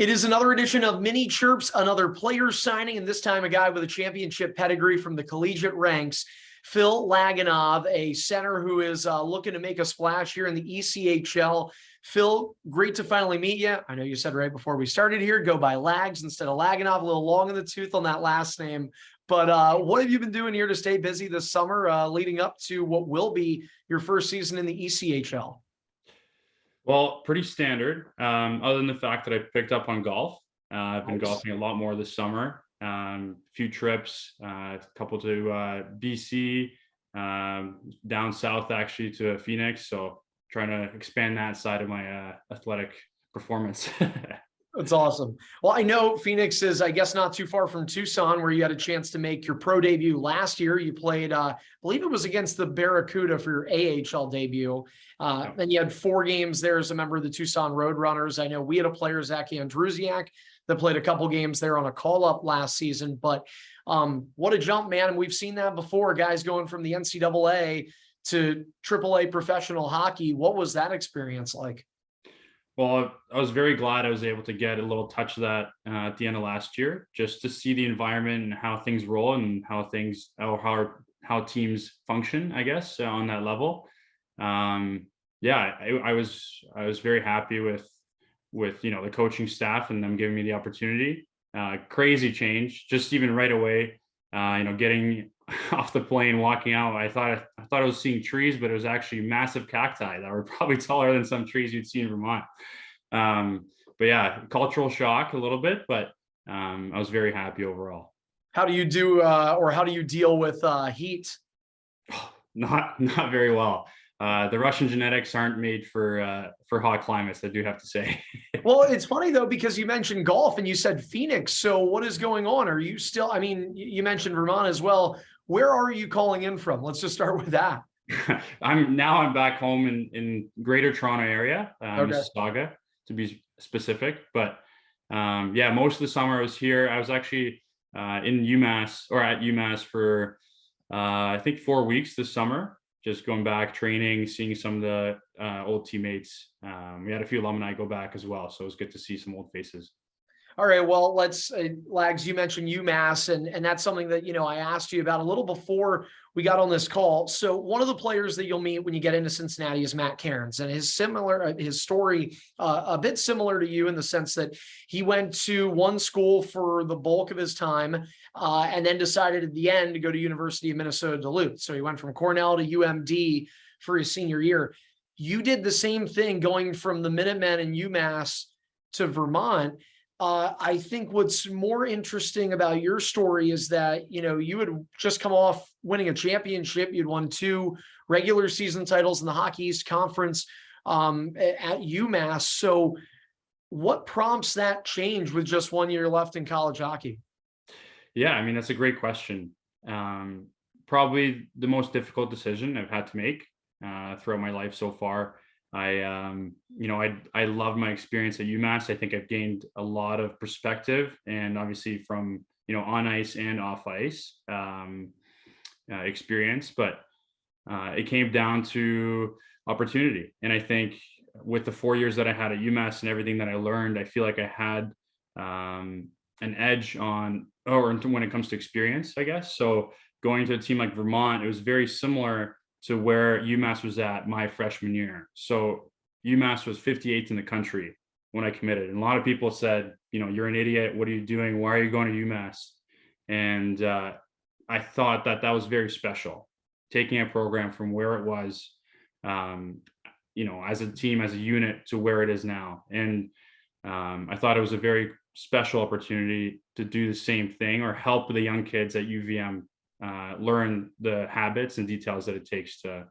It is another edition of Mini Chirps, another player signing, and this time a guy with a championship pedigree from the collegiate ranks, Phil Lagunov, a center who is looking to make a splash here in the ECHL. Phil, great to finally meet you. I know you said right before we started here, go by Lags instead of Lagunov, a little long in the tooth on that last name. But what have you been doing here to stay busy this summer leading up to what will be your first season in the ECHL? Well, pretty standard, other than the fact that I picked up on golf. I've been Nice. golfing a lot more this summer. Few trips, a couple to BC, down south actually to Phoenix. So trying to expand that side of my athletic performance. That's awesome. Well, I know Phoenix is, I guess, not too far from Tucson, where you had a chance to make your pro debut last year. You played, I believe it was against the Barracuda for your AHL debut. Then you had 4 games there as a member of the Tucson Roadrunners. I know we had a player, Zach Andrusiak, that played a couple games there on a call-up last season. But what a jump, man. And we've seen that before, guys going from the NCAA to AAA professional hockey. What was that experience like? Well, I was very glad I was able to get a little touch of that at the end of last year, just to see the environment and how things roll and how teams function, I guess, on that level. Yeah, I was very happy with the coaching staff and them giving me the opportunity. Crazy change, just even right away. Getting off the plane, walking out, I thought I was seeing trees, but it was actually massive cacti that were probably taller than some trees you'd see in Vermont. But yeah, cultural shock a little bit, but I was very happy overall. How do you do, or how do you deal with heat? Not very well. The Russian genetics aren't made for hot climates, I do have to say. Well, it's funny though, because you mentioned golf and you said Phoenix. So what is going on? Are you still, I mean, you mentioned Vermont as well. Where are you calling in from? Let's just start with that. I'm back home in Greater Toronto area, Mississauga to be specific. But yeah, most of the summer I was here. I was actually in UMass or at UMass for I think 4 weeks this summer. Just going back, training, seeing some of the old teammates. We had a few alumni go back as well, so it was good to see some old faces. All right, well, let's, Lags, you mentioned UMass, and that's something that, I asked you about a little before we got on this call. So one of the players that you'll meet when you get into Cincinnati is Matt Cairns, and his story, a bit similar to you in the sense that he went to one school for the bulk of his time, and then decided at the end to go to University of Minnesota Duluth. So he went from Cornell to UMD for his senior year. You did the same thing going from the Minutemen and UMass to Vermont. I think what's more interesting about your story is that, you had just come off winning a championship. You'd won 2 regular season titles in the Hockey East Conference at UMass. So what prompts that change with just 1 year left in college hockey? Yeah, I mean, that's a great question. Probably the most difficult decision I've had to make throughout my life so far. I love my experience at UMass. I think I've gained a lot of perspective, and obviously from, on ice and off ice experience, but it came down to opportunity. And I think with the 4 years that I had at UMass and everything that I learned, I feel like I had an edge when it comes to experience, I guess. So going to a team like Vermont, it was very similar to where UMass was at my freshman year. So UMass was 58th in the country when I committed. And a lot of people said, you're an idiot. What are you doing? Why are you going to UMass? And I thought that was very special, taking a program from where it was, as a team, as a unit, to where it is now. And I thought it was a very special opportunity to do the same thing or help the young kids at UVM learn the habits and details that it takes to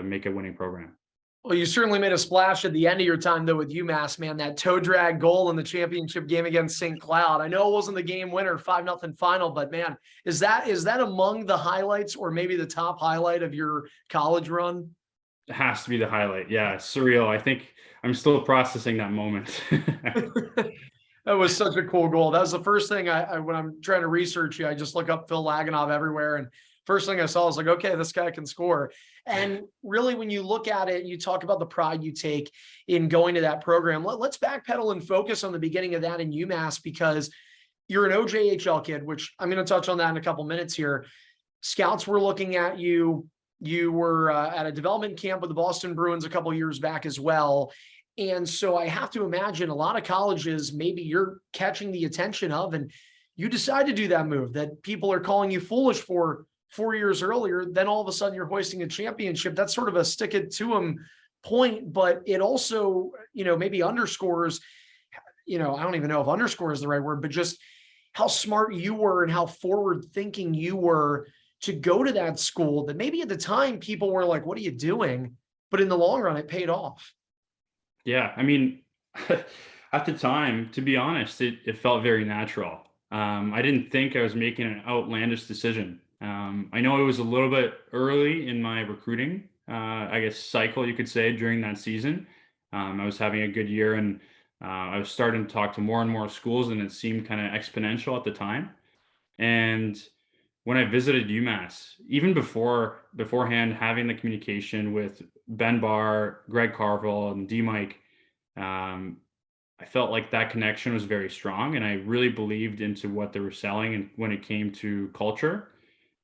make a winning program. Well, you certainly made a splash at the end of your time, though, with UMass, man. That toe drag goal in the championship game against St. Cloud. I know it wasn't the game winner, 5-0 final, but man, is that among the highlights or maybe the top highlight of your college run? It has to be the highlight. Yeah, surreal. I think I'm still processing that moment. That was such a cool goal. That was the first thing when I'm trying to research you, I just look up Phil Lagunov everywhere. And First thing I saw was like, okay, this guy can score. And really, when you look at it, you talk about the pride you take in going to that program. Let's backpedal and focus on the beginning of that in UMass, because you're an OJHL kid, which I'm going to touch on that in a couple minutes here. Scouts were looking at you. You were at a development camp with the Boston Bruins a couple years back as well. And so I have to imagine a lot of colleges, maybe you're catching the attention of, and you decide to do that move that people are calling you foolish for 4 years earlier. Then all of a sudden you're hoisting a championship. That's sort of a stick it to them point, but it also, maybe underscores, I don't even know if underscore is the right word, but just how smart you were and how forward thinking you were to go to that school that maybe at the time people were like, what are you doing? But in the long run, it paid off. Yeah. I mean, at the time, to be honest, it felt very natural. I didn't think I was making an outlandish decision. I know it was a little bit early in my recruiting, I guess, cycle, you could say, during that season. I was having a good year, and I was starting to talk to more and more schools, and it seemed kind of exponential at the time. And when I visited UMass, even beforehand, having the communication with Ben Barr, Greg Carville, and D Mike, I felt like that connection was very strong, and I really believed into what they were selling and when it came to culture.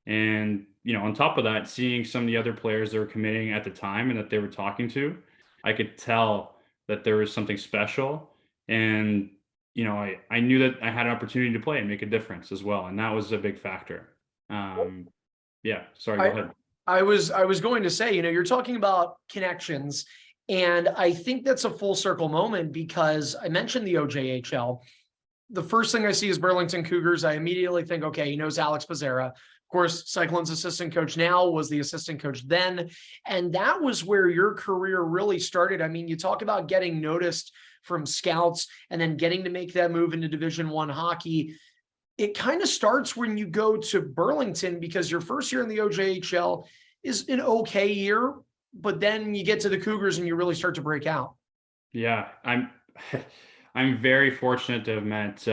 And, on top of that, seeing some of the other players that were committing at the time and that they were talking to, I could tell that there was something special. And, I knew that I had an opportunity to play and make a difference as well. And that was a big factor. Yeah, sorry, go ahead. I was going to say, you're talking about connections, and I think that's a full circle moment, because I mentioned the OJHL. The first thing I see is Burlington Cougars. I immediately think, okay, he knows Alex Pizzera. Of course, Cyclone's assistant coach now, was the assistant coach then. And that was where your career really started. I mean, you talk about getting noticed from scouts and then getting to make that move into Division I hockey. It kind of starts when you go to Burlington, because your first year in the OJHL is an okay year, but then you get to the Cougars and you really start to break out. Yeah, I'm very fortunate to have met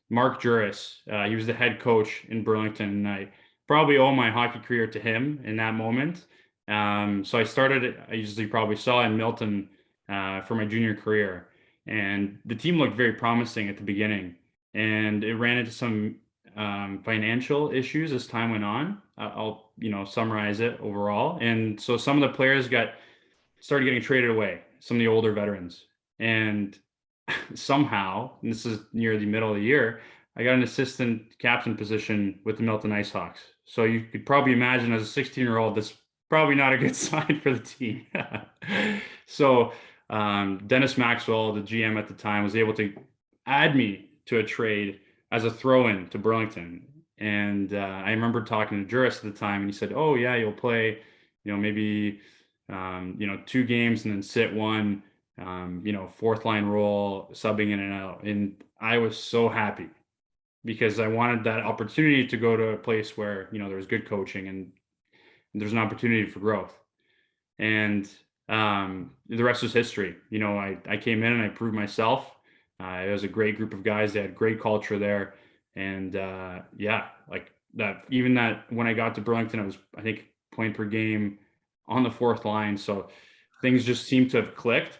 Mark Juris. He was the head coach in Burlington, and I probably owe my hockey career to him in that moment. So I started, as you probably saw, in Milton for my junior career, and the team looked very promising at the beginning, and it ran into some financial issues as time went on. I'll summarize it overall. And so some of the players started getting traded away, some of the older veterans, and somehow, and this is near the middle of the year, I got an assistant captain position with the Milton Ice Hawks. So you could probably imagine, as a 16-year-old, that's probably not a good sign for the team. So Dennis Maxwell, the GM at the time, was able to add me to a trade as a throw-in to Burlington. And I remember talking to Juris at the time, and he said, oh yeah, you'll play, maybe 2 games and then sit one, fourth line role, subbing in and out. And I was so happy, because I wanted that opportunity to go to a place where, there's good coaching and there's an opportunity for growth. And the rest is history. I came in and I proved myself. It was a great group of guys. They had great culture there. And like that, even that when I got to Burlington, I was, I think, point per game on the fourth line. So things just seemed to have clicked.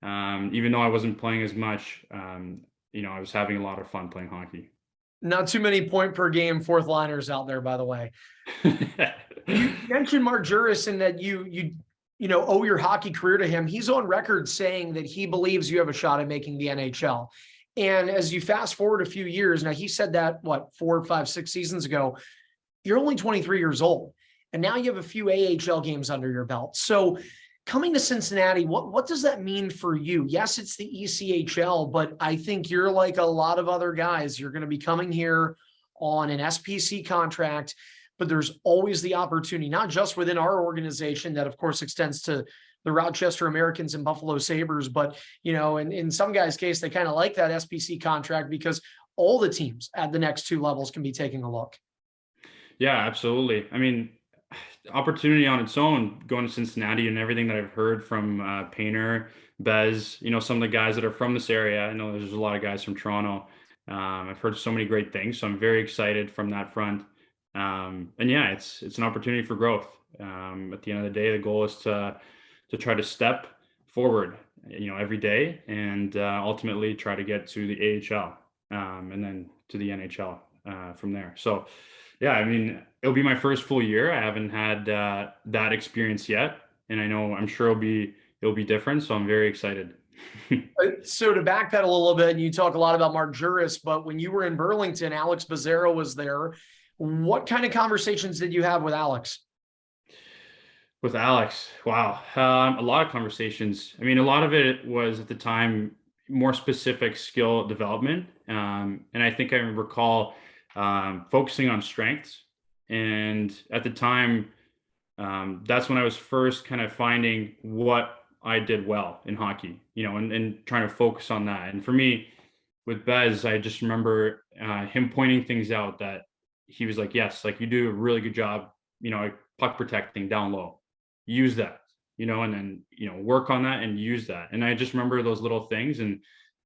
Even though I wasn't playing as much, I was having a lot of fun playing hockey. Not too many point per game fourth liners out there, by the way. You mentioned Mark Juris, and that you owe your hockey career to him. He's on record saying that he believes you have a shot at making the NHL. And as you fast forward a few years, now he said that, 4, 5, 6 seasons ago, you're only 23 years old. And now you have a few AHL games under your belt. So coming to Cincinnati, what does that mean for you? Yes, it's the ECHL, but I think you're like a lot of other guys. You're going to be coming here on an SPC contract, but there's always the opportunity, not just within our organization that of course extends to the Rochester Americans and Buffalo Sabres, but in some guys' case, they kind of like that SPC contract because all the teams at the next 2 levels can be taking a look. Yeah, absolutely. I mean, opportunity on its own going to Cincinnati, and everything that I've heard from Painter, Bez, some of the guys that are from this area. I know there's a lot of guys from Toronto. I've heard so many great things, so I'm very excited from that front. And yeah, it's an opportunity for growth. At the end of the day, the goal is to try to step forward, every day, and ultimately try to get to the AHL, and then to the NHL from there. So, yeah, I mean, it'll be my first full year. I haven't had that experience yet, and I'm sure it'll be different. So I'm very excited. So to backpedal a little bit, you talk a lot about Mark Juris, but when you were in Burlington, Alex Bizzarro was there. What kind of conversations did you have with Alex? With Alex, wow, a lot of conversations. I mean, a lot of it was at the time more specific skill development, and I think I recall focusing on strengths. And at the time, that's when I was first kind of finding what I did well in hockey, and trying to focus on that. And for me, with Bez, I just remember him pointing things out that he was like, yes, like you do a really good job, puck protecting down low, use that, and then, work on that and use that. And I just remember those little things. And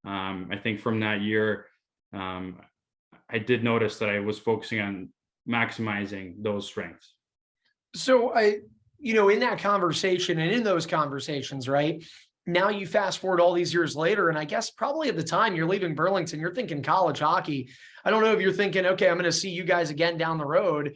I think from that year, um, I did notice that I was focusing on maximizing those strengths. So in that conversation and in those conversations, right? Now you fast forward all these years later, and I guess probably at the time you're leaving Burlington, you're thinking college hockey. I don't know if you're thinking, okay, I'm going to see you guys again down the road.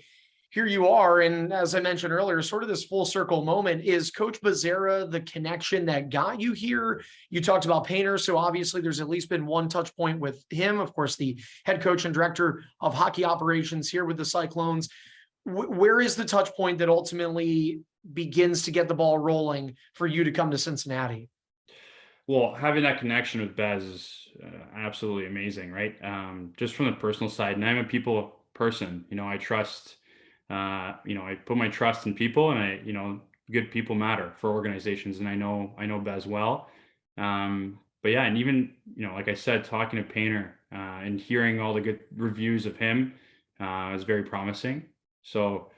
Here you are. And as I mentioned earlier, sort of this full circle moment. Is Coach Bizzarro the connection that got you here? You talked about Painter. So obviously there's at least been one touch point with him, of course, the head coach and director of hockey operations here with the Cyclones. Where is the touch point that ultimately begins to get the ball rolling for you to come to Cincinnati? Well, having that connection with Bez is absolutely amazing, right? Just from the personal side, and I'm a people person. I trust. I put my trust in people, and good people matter for organizations, and I know Bez well. But yeah, and even like I said, talking to Painter and hearing all the good reviews of him is very promising. So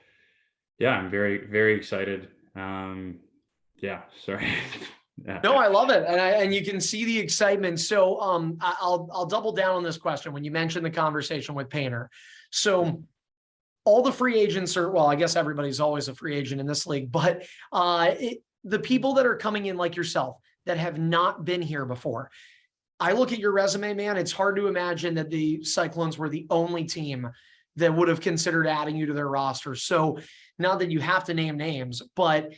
yeah, I'm very very excited. Yeah, sorry. No, I love it. And you can see the excitement. So I'll double down on this question when you mentioned the conversation with Painter. So all the free agents are, well, I guess everybody's always a free agent in this league, but the people that are coming in like yourself that have not been here before, I look at your resume, man, it's hard to imagine that the Cyclones were the only team that would have considered adding you to their roster. So not that you have to name names, but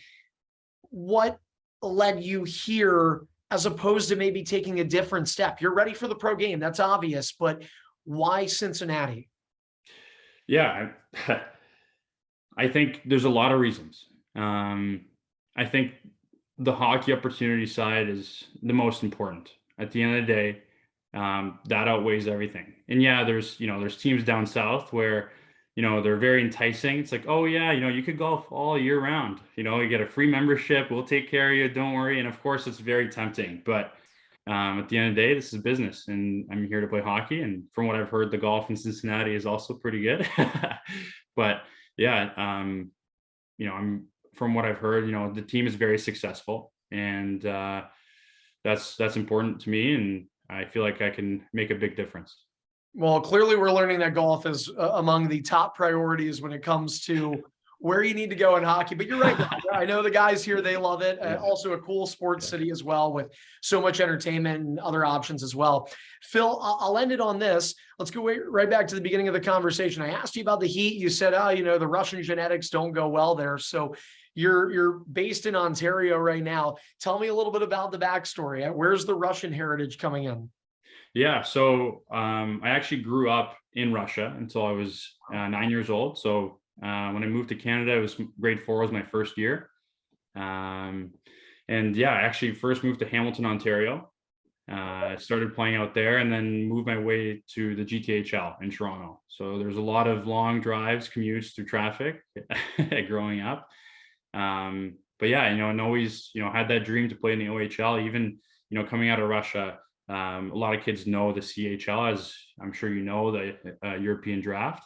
what led you here as opposed to maybe taking a different step? You're ready for the pro game. That's obvious, but why Cincinnati? Yeah, I think there's a lot of reasons. I think the hockey opportunity side is the most important. At the end of the day, that outweighs everything. And yeah, there's teams down south where they're very enticing. It's like, oh yeah, you could golf all year round. You get a free membership. We'll take care of you. Don't worry. And of course, it's very tempting. But at the end of the day, this is business, and I'm here to play hockey. And from what I've heard, the golf in Cincinnati is also pretty good. But yeah, I'm from what I've heard, the team is very successful, and that's important to me, and I feel like I can make a big difference. Well, clearly we're learning that golf is among the top priorities when it comes to where you need to go in hockey. But you're right. I know the guys here, they love it. Yeah. Also a cool sports city as well, with so much entertainment and other options as well. Phil, I'll end it on this. Let's go right back to the beginning of the conversation. I asked you about the Heat. You said, the Russian genetics don't go well there. So you're based in Ontario right now. Tell me a little bit about the backstory. Where's the Russian heritage coming in? Yeah, so I actually grew up in Russia until I was 9 years old. So when I moved to Canada, it was grade 4 was my first year. And yeah, I actually first moved to Hamilton, Ontario. Started playing out there, and then moved my way to the GTHL in Toronto. So there's a lot of long drives, commutes through traffic growing up. But yeah, and always, had that dream to play in the OHL. Even, coming out of Russia, a lot of kids know the CHL, as I'm sure the European draft.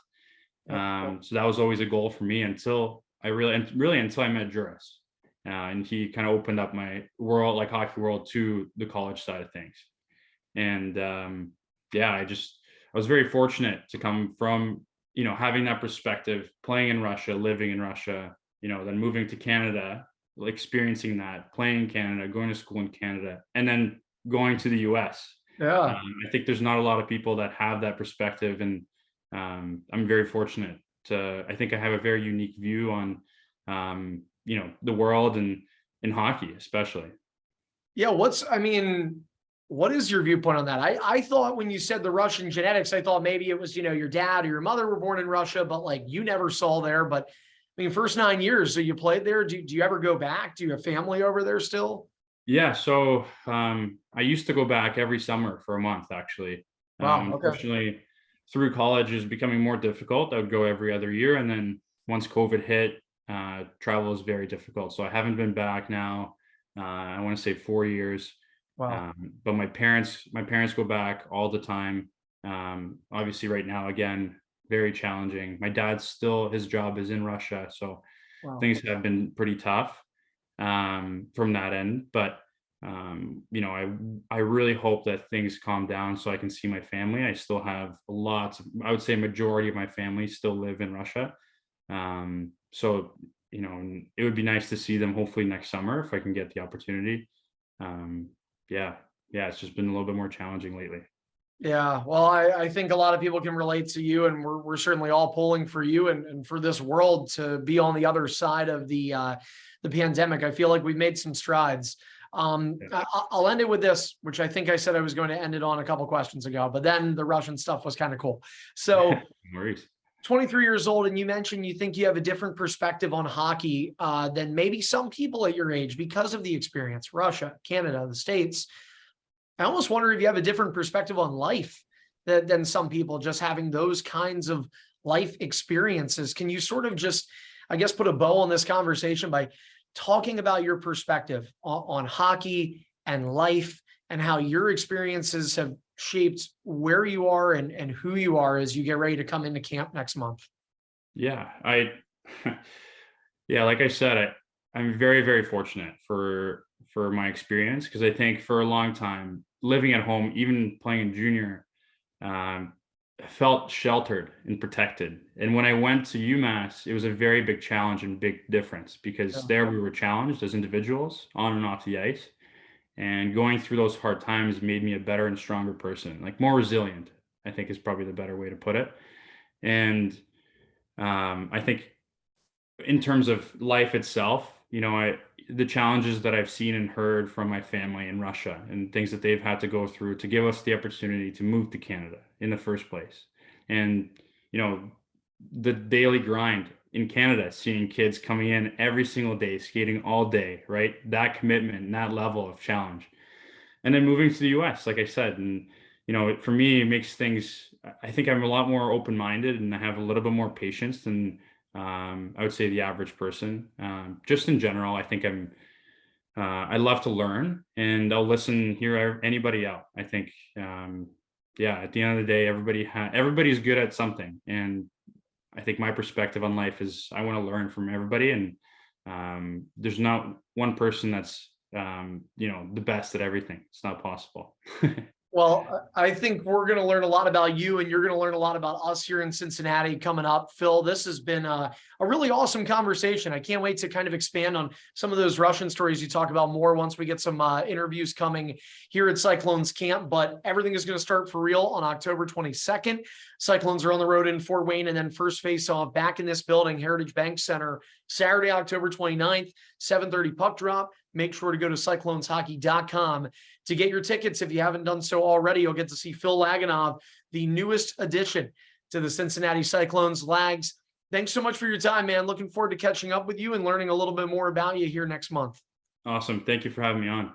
So that was always a goal for me until until I met Juris. And he kind of opened up my world, like hockey world, to the college side of things. And yeah, I was very fortunate to come from, having that perspective, playing in Russia, living in Russia, then moving to Canada, experiencing that, playing in Canada, going to school in Canada, and then going to the US. Yeah. I think there's not a lot of people that have that perspective, and I'm very fortunate I think I have a very unique view on, the world and in hockey, especially. Yeah. What is your viewpoint on that? I thought when you said the Russian genetics, I thought maybe it was, your dad or your mother were born in Russia, but like you never saw there. But first 9 years, so you played there. Do you ever go back? Do you have family over there still? Yeah, so I used to go back every summer for a month, actually. Wow. Okay. Unfortunately, through college is becoming more difficult. I would go every other year, and then once COVID hit, travel is very difficult. So I haven't been back now. I want to say 4 years. Wow. But my parents go back all the time. Obviously, right now, again, very challenging. My dad's still, his job is in Russia, so Wow. things have been pretty tough from that end. But I really hope that things calm down so I can see my family. I still have I would say majority of my family still live in Russia. So it would be nice to see them hopefully next summer if I can get the opportunity. Yeah, it's just been a little bit more challenging lately. Yeah, well, I think a lot of people can relate to you, and we're certainly all pulling for you and for this world to be on the other side of the pandemic. I feel like we've made some strides. Yeah. I'll end it with this, which I think I said I was going to end it on a couple questions ago, but then the Russian stuff was kind of cool. So, No worries. 23 years old, and you mentioned you think you have a different perspective on hockey than maybe some people at your age because of the experience, Russia, Canada, the States. I almost wonder if you have a different perspective on life than some people, just having those kinds of life experiences. Can you sort of just, I guess, put a bow on this conversation by talking about your perspective on hockey and life and how your experiences have shaped where you are and who you are as you get ready to come into camp next month? Yeah, yeah, like I said, I'm very, very fortunate for my experience, because I think for a long time living at home, even playing in junior, um, felt sheltered and protected. And when I went to UMass, it was a very big challenge and big difference, because Yeah. there we were challenged as individuals on and off the ice. And going through those hard times made me a better and stronger person, like more resilient, I think is probably the better way to put it. And I think in terms of life itself, the challenges that I've seen and heard from my family in Russia and things that they've had to go through to give us the opportunity to move to Canada in the first place. And, the daily grind in Canada, seeing kids coming in every single day, skating all day, right? That commitment and that level of challenge. And then moving to the US, like I said, and, for me, it makes things, I think I'm a lot more open-minded and I have a little bit more patience than I would say the average person. Just in general, I think I love to learn, and I'll hear anybody out. I think, yeah, at the end of the day, everybody's good at something. And I think my perspective on life is I want to learn from everybody. And there's not one person that's, the best at everything. It's not possible. Well, I think we're going to learn a lot about you, and you're going to learn a lot about us here in Cincinnati coming up. Phil, this has been a really awesome conversation. I can't wait to kind of expand on some of those Russian stories you talk about more once we get some interviews coming here at Cyclones camp. But everything is going to start for real on October 22nd. Cyclones are on the road in Fort Wayne, and then first face-off back in this building, Heritage Bank Center, Saturday, October 29th, 7:30 puck drop. Make sure to go to cycloneshockey.com to get your tickets. If you haven't done so already, you'll get to see Phil Lagunov, the newest addition to the Cincinnati Cyclones. Lags, thanks so much for your time, man. Looking forward to catching up with you and learning a little bit more about you here next month. Awesome. Thank you for having me on.